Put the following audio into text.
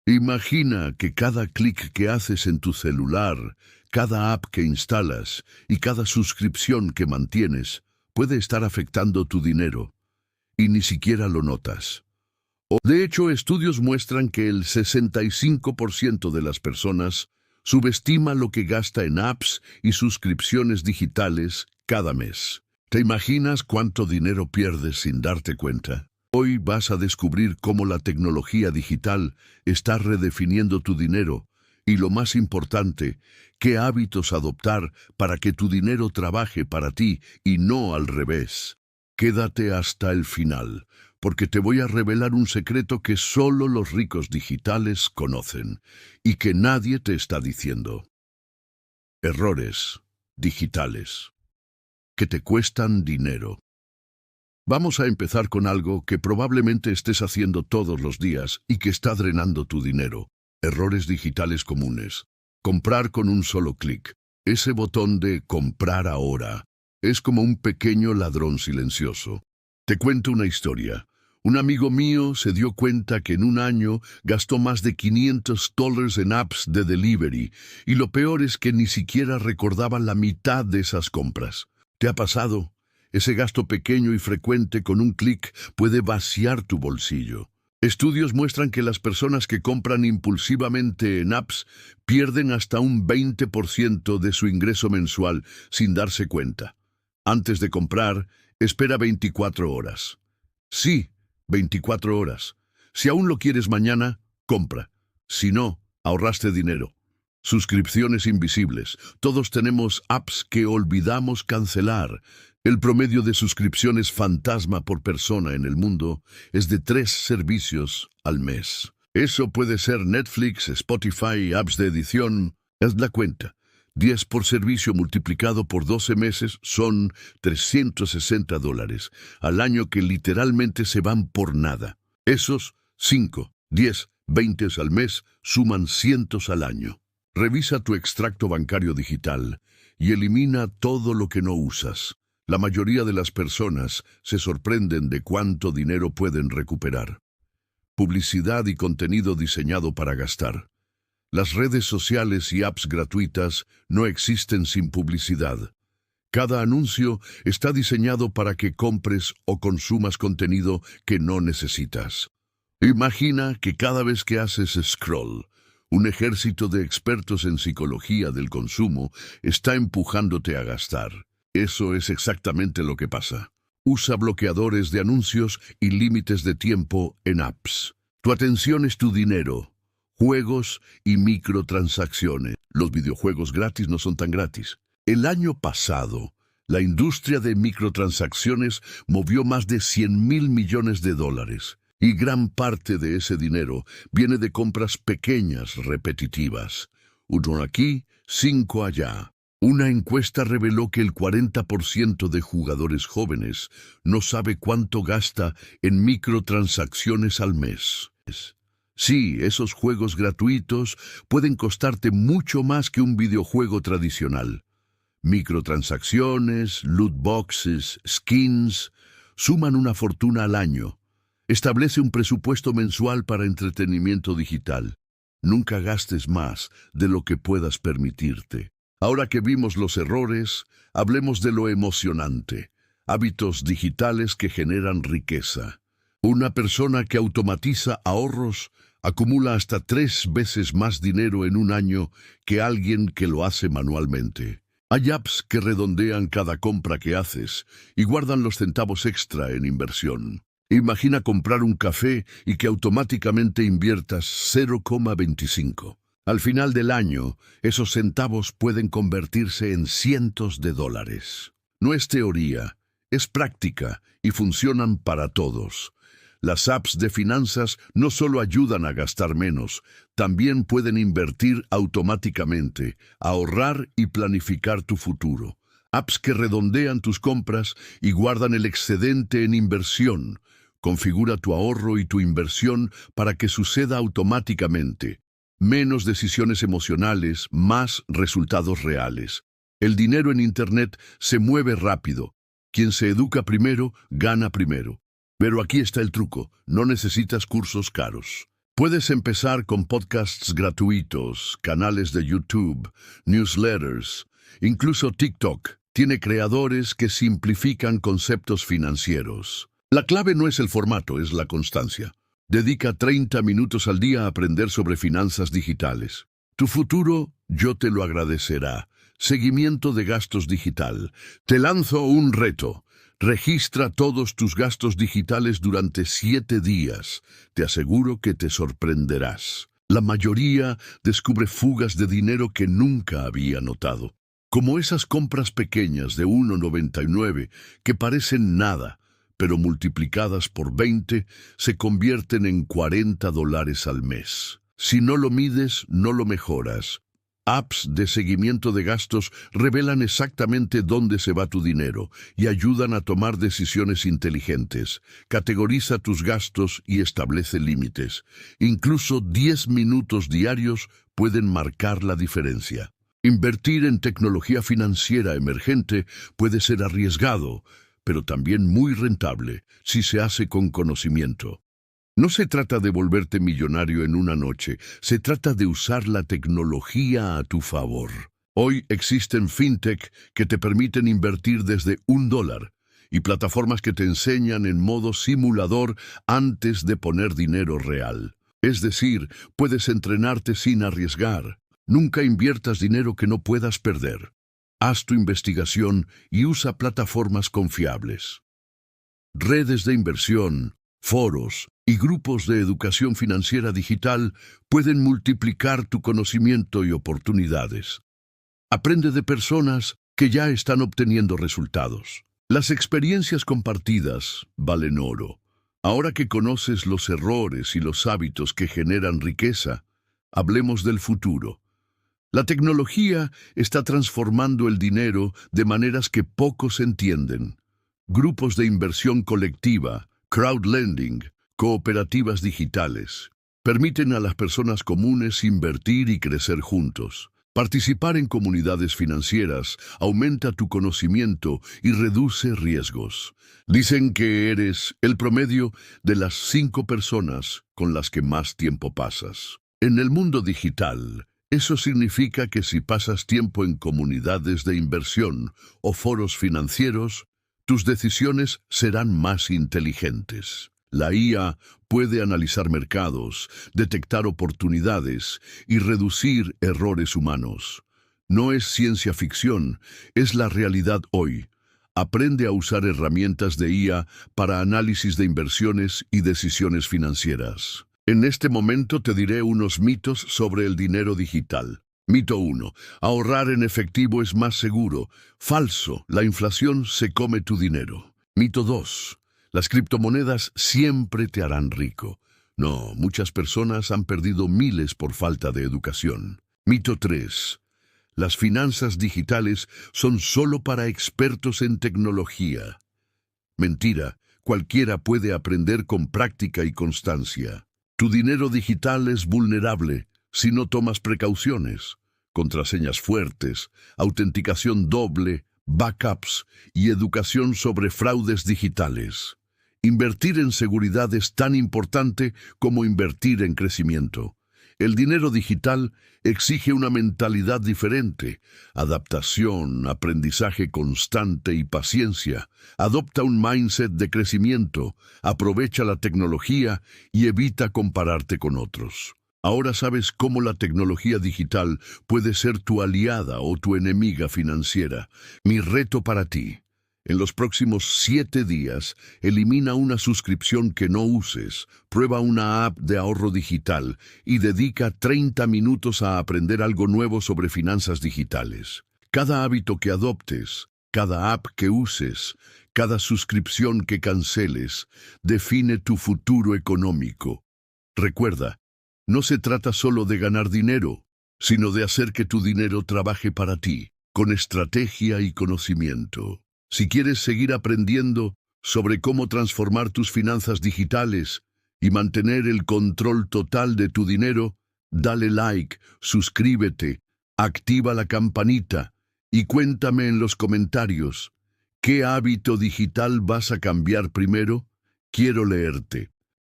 Imagina que cada clic que haces en tu celular, cada app que instalas y cada suscripción que mantienes puede estar afectando tu dinero y ni siquiera lo notas. De hecho, estudios muestran que el 65% de las personas subestima lo que gasta en apps y suscripciones digitales cada mes. ¿Te imaginas cuánto dinero pierdes sin darte cuenta? Hoy vas a descubrir cómo la tecnología digital está redefiniendo tu dinero y, lo más importante, qué hábitos adoptar para que tu dinero trabaje para ti y no al revés. Quédate hasta el final, porque te voy a revelar un secreto que solo los ricos digitales conocen y que nadie te está diciendo. Errores digitales que te cuestan dinero. Vamos a empezar con algo que probablemente estés haciendo todos los días y que está drenando tu dinero. Errores digitales comunes. Comprar con un solo clic. Ese botón de comprar ahora es como un pequeño ladrón silencioso. Te cuento una historia. Un amigo mío se dio cuenta que en un año gastó más de $500 en apps de delivery y lo peor es que ni siquiera recordaba la mitad de esas compras. ¿Te ha pasado? Ese gasto pequeño y frecuente con un clic puede vaciar tu bolsillo. Estudios muestran que las personas que compran impulsivamente en apps pierden hasta un 20% de su ingreso mensual sin darse cuenta. Antes de comprar, espera 24 horas. Sí, 24 horas. Si aún lo quieres mañana, compra. Si no, ahorraste dinero. Suscripciones invisibles. Todos tenemos apps que olvidamos cancelar. El promedio de suscripciones fantasma por persona en el mundo es de 3 servicios al mes. Eso puede ser Netflix, Spotify, apps de edición. Haz la cuenta. 10 por servicio multiplicado por 12 meses son $360 al año que literalmente se van por nada. Esos 5, 10, 20 al mes suman cientos al año. Revisa tu extracto bancario digital y elimina todo lo que no usas. La mayoría de las personas se sorprenden de cuánto dinero pueden recuperar. Publicidad y contenido diseñado para gastar. Las redes sociales y apps gratuitas no existen sin publicidad. Cada anuncio está diseñado para que compres o consumas contenido que no necesitas. Imagina que cada vez que haces scroll, un ejército de expertos en psicología del consumo está empujándote a gastar. Eso es exactamente lo que pasa. Usa bloqueadores de anuncios y límites de tiempo en apps. Tu atención es tu dinero. Juegos y microtransacciones. Los videojuegos gratis no son tan gratis. El año pasado, la industria de microtransacciones movió más de $100,000 millones y gran parte de ese dinero viene de compras pequeñas repetitivas. 1 aquí, 5 allá. Una encuesta reveló que el 40% de jugadores jóvenes no sabe cuánto gasta en microtransacciones al mes. Sí, esos juegos gratuitos pueden costarte mucho más que un videojuego tradicional. Microtransacciones, loot boxes, skins, suman una fortuna al año. Establece un presupuesto mensual para entretenimiento digital. Nunca gastes más de lo que puedas permitirte. Ahora que vimos los errores, hablemos de lo emocionante. Hábitos digitales que generan riqueza. Una persona que automatiza ahorros acumula hasta 3 veces más dinero en un año que alguien que lo hace manualmente. Hay apps que redondean cada compra que haces y guardan los centavos extra en inversión. Imagina comprar un café y que automáticamente inviertas 0,25. Al final del año, esos centavos pueden convertirse en cientos de dólares. No es teoría, es práctica y funcionan para todos. Las apps de finanzas no solo ayudan a gastar menos, también pueden invertir automáticamente, ahorrar y planificar tu futuro. Apps que redondean tus compras y guardan el excedente en inversión. Configura tu ahorro y tu inversión para que suceda automáticamente. Menos decisiones emocionales, más resultados reales. El dinero en Internet se mueve rápido. Quien se educa primero, gana primero. Pero aquí está el truco, no necesitas cursos caros. Puedes empezar con podcasts gratuitos, canales de YouTube, newsletters, incluso TikTok. Tiene creadores que simplifican conceptos financieros. La clave no es el formato, es la constancia. Dedica 30 minutos al día a aprender sobre finanzas digitales. Tu futuro, yo te lo agradecerá. Seguimiento de gastos digital. Te lanzo un reto. Registra todos tus gastos digitales durante 7 días. Te aseguro que te sorprenderás. La mayoría descubre fugas de dinero que nunca había notado. Como esas compras pequeñas de 1,99 que parecen nada, pero multiplicadas por 20 se convierten en $40 al mes. Si no lo mides, no lo mejoras. Apps de seguimiento de gastos revelan exactamente dónde se va tu dinero y ayudan a tomar decisiones inteligentes. Categoriza tus gastos y establece límites. Incluso 10 minutos diarios pueden marcar la diferencia. Invertir en tecnología financiera emergente puede ser arriesgado, pero también muy rentable si se hace con conocimiento. No se trata de volverte millonario en una noche, se trata de usar la tecnología a tu favor. Hoy existen fintech que te permiten invertir desde $1 y plataformas que te enseñan en modo simulador antes de poner dinero real. Es decir, puedes entrenarte sin arriesgar. Nunca inviertas dinero que no puedas perder. Haz tu investigación y usa plataformas confiables. Redes de inversión, foros y grupos de educación financiera digital pueden multiplicar tu conocimiento y oportunidades. Aprende de personas que ya están obteniendo resultados. Las experiencias compartidas valen oro. Ahora que conoces los errores y los hábitos que generan riqueza, hablemos del futuro. La tecnología está transformando el dinero de maneras que pocos entienden. Grupos de inversión colectiva, crowdlending, cooperativas digitales, permiten a las personas comunes invertir y crecer juntos. Participar en comunidades financieras aumenta tu conocimiento y reduce riesgos. Dicen que eres el promedio de las 5 personas con las que más tiempo pasas. En el mundo digital, eso significa que si pasas tiempo en comunidades de inversión o foros financieros, tus decisiones serán más inteligentes. La IA puede analizar mercados, detectar oportunidades y reducir errores humanos. No es ciencia ficción, es la realidad hoy. Aprende a usar herramientas de IA para análisis de inversiones y decisiones financieras. En este momento te diré unos mitos sobre el dinero digital. Mito 1. Ahorrar en efectivo es más seguro. Falso. La inflación se come tu dinero. Mito 2. Las criptomonedas siempre te harán rico. No, muchas personas han perdido miles por falta de educación. Mito 3. Las finanzas digitales son solo para expertos en tecnología. Mentira. Cualquiera puede aprender con práctica y constancia. Tu dinero digital es vulnerable si no tomas precauciones. Contraseñas fuertes, autenticación doble, backups y educación sobre fraudes digitales. Invertir en seguridad es tan importante como invertir en crecimiento. El dinero digital exige una mentalidad diferente, adaptación, aprendizaje constante y paciencia. Adopta un mindset de crecimiento, aprovecha la tecnología y evita compararte con otros. Ahora sabes cómo la tecnología digital puede ser tu aliada o tu enemiga financiera. Mi reto para ti. En los próximos 7 días, elimina una suscripción que no uses, prueba una app de ahorro digital y dedica 30 minutos a aprender algo nuevo sobre finanzas digitales. Cada hábito que adoptes, cada app que uses, cada suscripción que canceles, define tu futuro económico. Recuerda, no se trata solo de ganar dinero, sino de hacer que tu dinero trabaje para ti, con estrategia y conocimiento. Si quieres seguir aprendiendo sobre cómo transformar tus finanzas digitales y mantener el control total de tu dinero, dale like, suscríbete, activa la campanita y cuéntame en los comentarios, ¿qué hábito digital vas a cambiar primero? Quiero leerte.